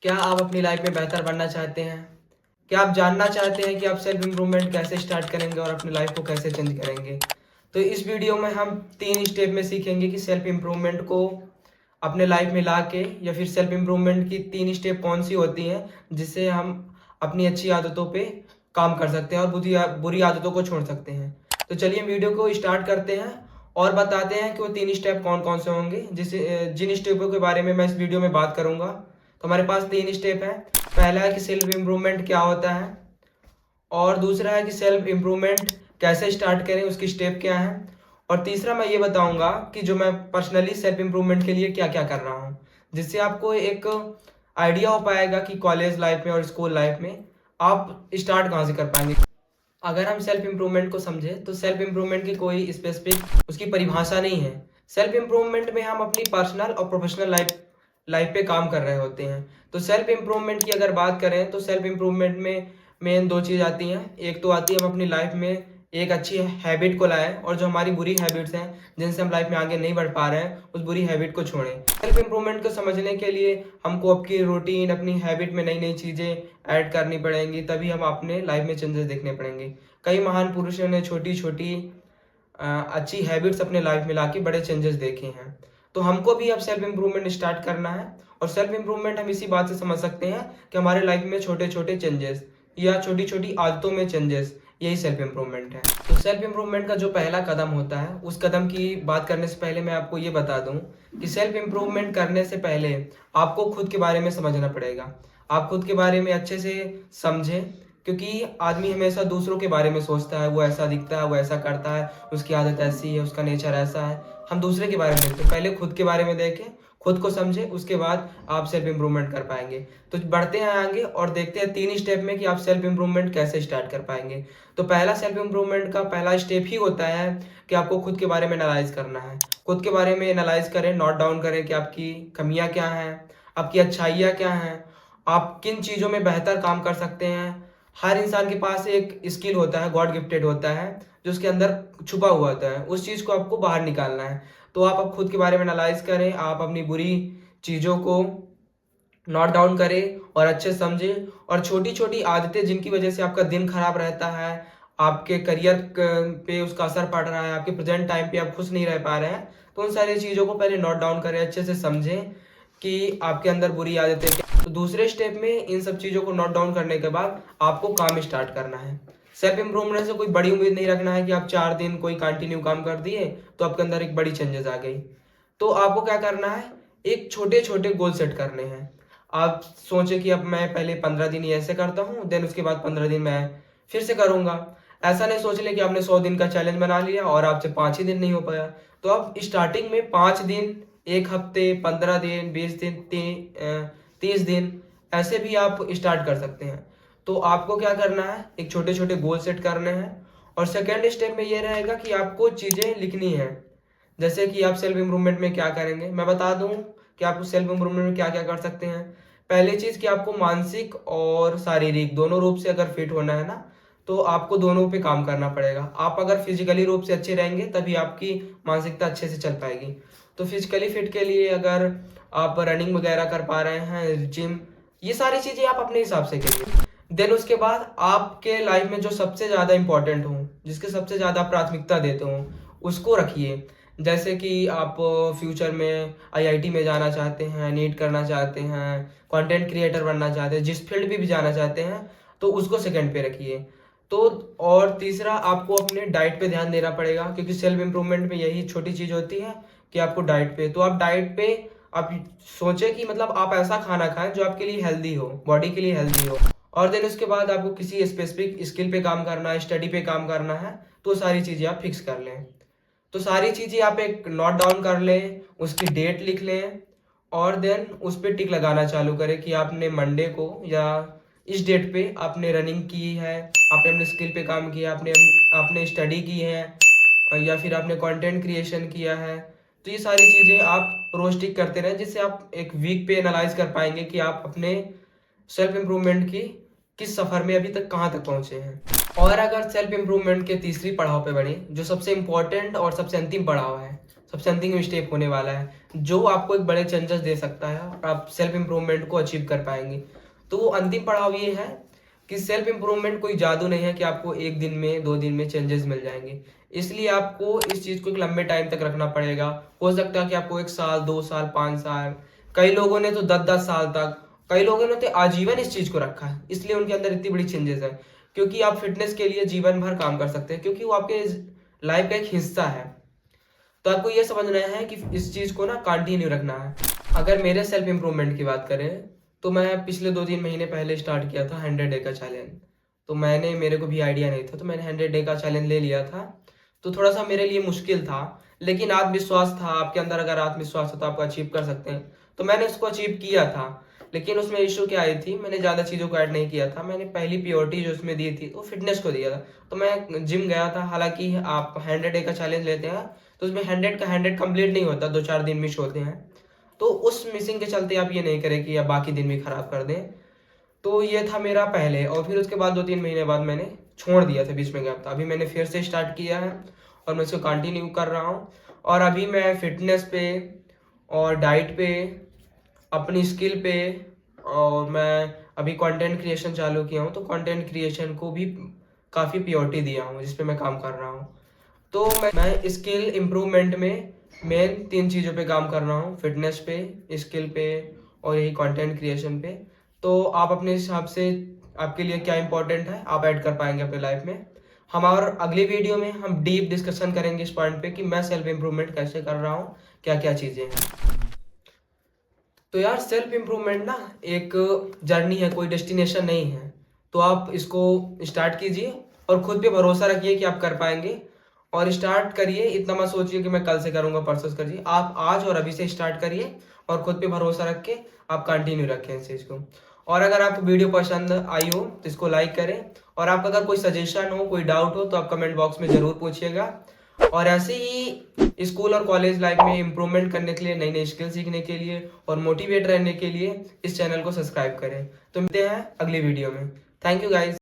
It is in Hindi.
क्या आप अपनी लाइफ में बेहतर बनना चाहते हैं? क्या आप जानना चाहते हैं कि आप सेल्फ इम्प्रूवमेंट कैसे स्टार्ट करेंगे और अपनी लाइफ को कैसे चेंज करेंगे? तो इस वीडियो में हम 3 स्टेप में सीखेंगे कि सेल्फ इम्प्रूवमेंट को अपने लाइफ में ला के या फिर सेल्फ इम्प्रूवमेंट की 3 स्टेप कौन-सी होती हैं, जिससे हम अपनी अच्छी आदतों पे काम कर सकते हैं और बुरी आदतों को छोड़ सकते हैं। तो चलिए हम वीडियो को स्टार्ट करते हैं और बताते हैं कि वो 3 स्टेप कौन-कौन से होंगे, जिन स्टेपों के बारे में मैं इस वीडियो में बात करूँगा। तो हमारे पास 3 स्टेप हैं। पहला है कि सेल्फ इम्प्रूवमेंट क्या होता है, और दूसरा है कि सेल्फ इम्प्रूवमेंट कैसे स्टार्ट करें, उसकी स्टेप क्या है, और तीसरा मैं ये बताऊंगा कि जो मैं पर्सनली सेल्फ इम्प्रूवमेंट के लिए क्या क्या कर रहा हूँ, जिससे आपको एक आइडिया हो पाएगा कि कॉलेज लाइफ में और स्कूल लाइफ में आप स्टार्ट कहाँ से कर पाएंगे। अगर हम सेल्फ इम्प्रूवमेंट को समझें तो सेल्फ इम्प्रूवमेंट की कोई स्पेसिफिक उसकी परिभाषा नहीं है। सेल्फ इम्प्रूवमेंट में हम अपनी पर्सनल और प्रोफेशनल लाइफ लाइफ पे काम कर रहे होते हैं। तो सेल्फ इम्प्रूवमेंट की अगर बात करें तो सेल्फ इम्प्रूवमेंट में मेन 2 चीज़ आती हैं। एक तो आती है हम अपनी लाइफ में एक अच्छी हैबिट को लाएं, और जो हमारी बुरी हैबिट्स हैं जिनसे हम लाइफ में आगे नहीं बढ़ पा रहे हैं उस बुरी हैबिट को छोड़ें। सेल्फ इम्प्रूवमेंट को समझने के लिए हमको आपकी रूटीन अपनी हैबिट में नई नई चीज़ें ऐड करनी पड़ेंगी, तभी हम अपने लाइफ में चेंजेस देखने पड़ेंगे। कई महान पुरुषों ने छोटी छोटी अच्छी हैबिट्स अपने लाइफ में लाके बड़े चेंजेस देखे हैं। तो हमको भी अब सेल्फ इम्प्रूवमेंट स्टार्ट करना है, और सेल्फ इम्प्रूवमेंट हम इसी बात से समझ सकते हैं कि हमारे लाइफ में छोटे छोटे चेंजेस या छोटी छोटी आदतों में चेंजेस, यही सेल्फ इम्प्रूवमेंट है। तो सेल्फ इम्प्रूवमेंट का जो पहला कदम होता है, उस कदम की बात करने से पहले मैं आपको ये बता दूं कि सेल्फ इम्प्रूवमेंट करने से पहले आपको खुद के बारे में समझना पड़ेगा। आप खुद के बारे में अच्छे से समझें, क्योंकि आदमी हमेशा दूसरों के बारे में सोचता है, वो ऐसा दिखता है, वो ऐसा करता है, उसकी आदत ऐसी है, उसका नेचर ऐसा है। हम दूसरे के बारे में देखते हैं, पहले खुद के बारे में देखें, खुद को समझें, उसके बाद आप सेल्फ इम्प्रूवमेंट कर पाएंगे। तो बढ़ते हैं आगे और देखते हैं 3 स्टेप में कि आप सेल्फ इम्प्रूवमेंट कैसे स्टार्ट कर पाएंगे। तो पहला सेल्फ इम्प्रूवमेंट का पहला स्टेप ही होता है कि आपको खुद के बारे में एनालाइज करना है। खुद के बारे में एनालाइज करें, नोट डाउन करें कि आपकी कमियां क्या हैं, आपकी अच्छाइयाँ क्या हैं, आप किन चीज़ों में बेहतर काम कर सकते हैं। हर इंसान के पास एक स्किल होता है, गॉड गिफ्टेड होता है, जो उसके अंदर छुपा हुआ होता है। उस चीज़ को आपको बाहर निकालना है। तो आप अब खुद के बारे में एनालाइज करें, आप अपनी बुरी चीज़ों को नोट डाउन करें और अच्छे समझें, और छोटी छोटी आदतें जिनकी वजह से आपका दिन खराब रहता है, आपके करियर पे उसका असर पड़ रहा है, आपके प्रेजेंट टाइम पे आप खुश नहीं रह पा रहे हैं, तो उन सारी चीज़ों को पहले नोट डाउन करें, अच्छे से समझें कि आपके अंदर बुरी आदतें क्या। तो दूसरे स्टेप में इन सब चीज़ों को नोट डाउन करने के बाद आपको काम स्टार्ट करना है। सेल्फ इम्प्रूवमेंट से कोई बड़ी उम्मीद नहीं रखना है कि आप 4 दिन कोई कंटिन्यू काम कर दिए तो आपके अंदर एक बड़ी चेंजेस आ गई। तो आपको क्या करना है, एक छोटे छोटे गोल सेट करने हैं। आप सोचें कि अब मैं पहले 15 दिन ये ऐसे करता हूँ, देन उसके बाद 15 दिन मैं फिर से करूँगा। ऐसा नहीं सोच लें कि आपने 100 दिन का चैलेंज बना लिया और आपसे 5 ही दिन नहीं हो पाया। तो आप स्टार्टिंग में 5 दिन, 1 हफ्ते, 15 दिन, 20 दिन, 30 दिन, ऐसे भी आप स्टार्ट कर सकते हैं। तो आपको क्या करना है, एक छोटे छोटे गोल सेट करने हैं, और सेकेंड स्टेप में ये रहेगा कि आपको चीज़ें लिखनी है। जैसे कि आप सेल्फ इम्प्रूवमेंट में क्या करेंगे, मैं बता दूं कि आप सेल्फ इम्प्रूवमेंट में क्या क्या कर सकते हैं। पहली चीज़ कि आपको मानसिक और शारीरिक दोनों रूप से अगर फिट होना है ना, तो आपको दोनों पे काम करना पड़ेगा। आप अगर फिजिकली रूप से अच्छे रहेंगे तभी आपकी मानसिकता अच्छे से चल पाएगी। तो फिजिकली फिट के लिए अगर आप रनिंग वगैरह कर पा रहे हैं, जिम, ये सारी चीज़ें आप अपने हिसाब से करिए। देन उसके बाद आपके लाइफ में जो सबसे ज़्यादा इंपॉर्टेंट हो, जिसके सबसे ज़्यादा प्राथमिकता देते हो, उसको रखिए। जैसे कि आप फ्यूचर में आईआईटी में जाना चाहते हैं, नीट करना चाहते हैं, कंटेंट क्रिएटर बनना चाहते हैं, जिस फील्ड में भी जाना चाहते हैं, तो उसको सेकंड पे रखिए। तो और तीसरा, आपको अपने डाइट पे ध्यान देना पड़ेगा, क्योंकि सेल्फ इम्प्रूवमेंट में यही छोटी चीज़ होती है कि आपको डाइट पे, तो आप डाइट पे आप सोचें कि मतलब आप ऐसा खाना खाएं जो आपके लिए हेल्दी हो, बॉडी के लिए हेल्दी हो। और देन उसके बाद आपको किसी स्पेसिफिक स्किल पे काम करना है, स्टडी पे काम करना है, तो सारी चीज़ें आप फिक्स कर लें। तो सारी चीज़ें आप एक नोट डाउन कर लें, उसकी डेट लिख लें, और देन उस पर टिक लगाना चालू करें कि आपने मंडे को या इस डेट पे आपने रनिंग की है, आपने अपने स्किल पे काम किया, आपने आपने स्टडी की है, या फिर आपने कंटेंट क्रिएशन किया है। तो ये सारी चीज़ें आप रोज टिक करते रहें, जिससे आप एक वीक पे एनालाइज कर पाएंगे कि आप अपने सेल्फ इम्प्रूवमेंट की किस सफ़र में अभी तक कहाँ तक पहुँचे हैं। और अगर सेल्फ इम्प्रूवमेंट के तीसरी पड़ाव पे बढ़े, जो सबसे इम्पोर्टेंट और सबसे अंतिम पड़ाव है, सबसे अंतिम स्टेप होने वाला है, जो आपको एक बड़े चेंजेस दे सकता है और आप सेल्फ इम्प्रूवमेंट को अचीव कर पाएंगे। तो वो अंतिम पड़ाव ये है कि सेल्फ इम्प्रूवमेंट कोई जादू नहीं है कि आपको 1 दिन में 2 दिन में चेंजेस मिल जाएंगे। इसलिए आपको इस चीज़ को एक लंबे टाइम तक रखना पड़ेगा। हो सकता है कि आपको 1 साल, 2 साल, 5 साल, कई लोगों ने तो 10-10 साल तक, कई लोगों ने तो आजीवन इस चीज़ को रखा है। इसलिए उनके अंदर इतनी बड़ी चेंजेस है, क्योंकि आप फिटनेस के लिए जीवन भर काम कर सकते हैं, क्योंकि वो आपके लाइफ का एक हिस्सा है। तो आपको ये समझना है कि इस चीज़ को ना कंटिन्यू रखना है। अगर मेरे सेल्फ इम्प्रूवमेंट की बात करें, तो मैं पिछले 2-3 महीने पहले स्टार्ट किया था 100 डे का चैलेंज। तो मेरे को भी आइडिया नहीं था, तो मैंने 100 डे का चैलेंज ले लिया था। तो थोड़ा सा मेरे लिए मुश्किल था, लेकिन आत्मविश्वास था। आपके अंदर अगर आत्मविश्वास हो तो आप अचीव कर सकते हैं। तो मैंने उसको अचीव किया था, लेकिन उसमें इशू क्या आई थी, मैंने ज़्यादा चीज़ों को ऐड नहीं किया था। मैंने पहली प्योरिटी जो उसमें दी थी वो फिटनेस को दिया था। तो मैं जिम गया था। हालांकि आप 100 डे का चैलेंज लेते हैं तो उसमें 100 का 100 कंप्लीट नहीं होता, 2-4 दिन मिस होते हैं। तो उस मिसिंग के चलते आप ये नहीं करें कि आप बाकी दिन भी खराब कर दें। तो ये था मेरा पहले, और फिर उसके बाद 2-3 महीने बाद मैंने छोड़ दिया था, बीच में गया था। अभी मैंने फिर से स्टार्ट किया है और मैं इसको कंटिन्यू कर रहा हूँ। और अभी मैं फिटनेस पे और डाइट पे, अपनी स्किल पे, और मैं अभी कंटेंट क्रिएशन चालू किया हूँ। तो कंटेंट क्रिएशन को भी काफ़ी प्योरिटी दिया हूँ, जिस पे मैं काम कर रहा हूँ। तो मैं स्किल इम्प्रूवमेंट में मेन 3 चीज़ों पे काम कर रहा हूँ, फिटनेस पे, स्किल पे और यही कंटेंट क्रिएशन पे। तो आप अपने हिसाब से आपके लिए क्या इंपॉर्टेंट है आप ऐड कर पाएंगे अपने लाइफ में। हम और अगली वीडियो में हम डीप डिस्कशन करेंगे इस पॉइंट पे कि मैं सेल्फ इम्प्रूवमेंट कैसे कर रहा हूँ, क्या क्या चीज़ें हैं। तो यार सेल्फ इम्प्रूवमेंट ना एक जर्नी है, कोई डेस्टिनेशन नहीं है। तो आप इसको स्टार्ट कीजिए और खुद पे भरोसा रखिए कि आप कर पाएंगे। और स्टार्ट करिए, इतना मत सोचिए कि मैं कल से करूंगा, परसों से करिए। आप आज और अभी से स्टार्ट करिए और खुद पे भरोसा रख के आप कंटिन्यू रखें इस चीज़ को। और अगर आपको वीडियो पसंद आई हो तो इसको लाइक करें। और आपका अगर कोई सजेशन हो, कोई डाउट हो, तो आप कमेंट बॉक्स में ज़रूर पूछिएगा। और ऐसे ही स्कूल और कॉलेज लाइफ में इम्प्रूवमेंट करने के लिए, नई नई स्किल सीखने के लिए और मोटिवेट रहने के लिए इस चैनल को सब्सक्राइब करें। तो मिलते हैं अगली वीडियो में। Thank you guys.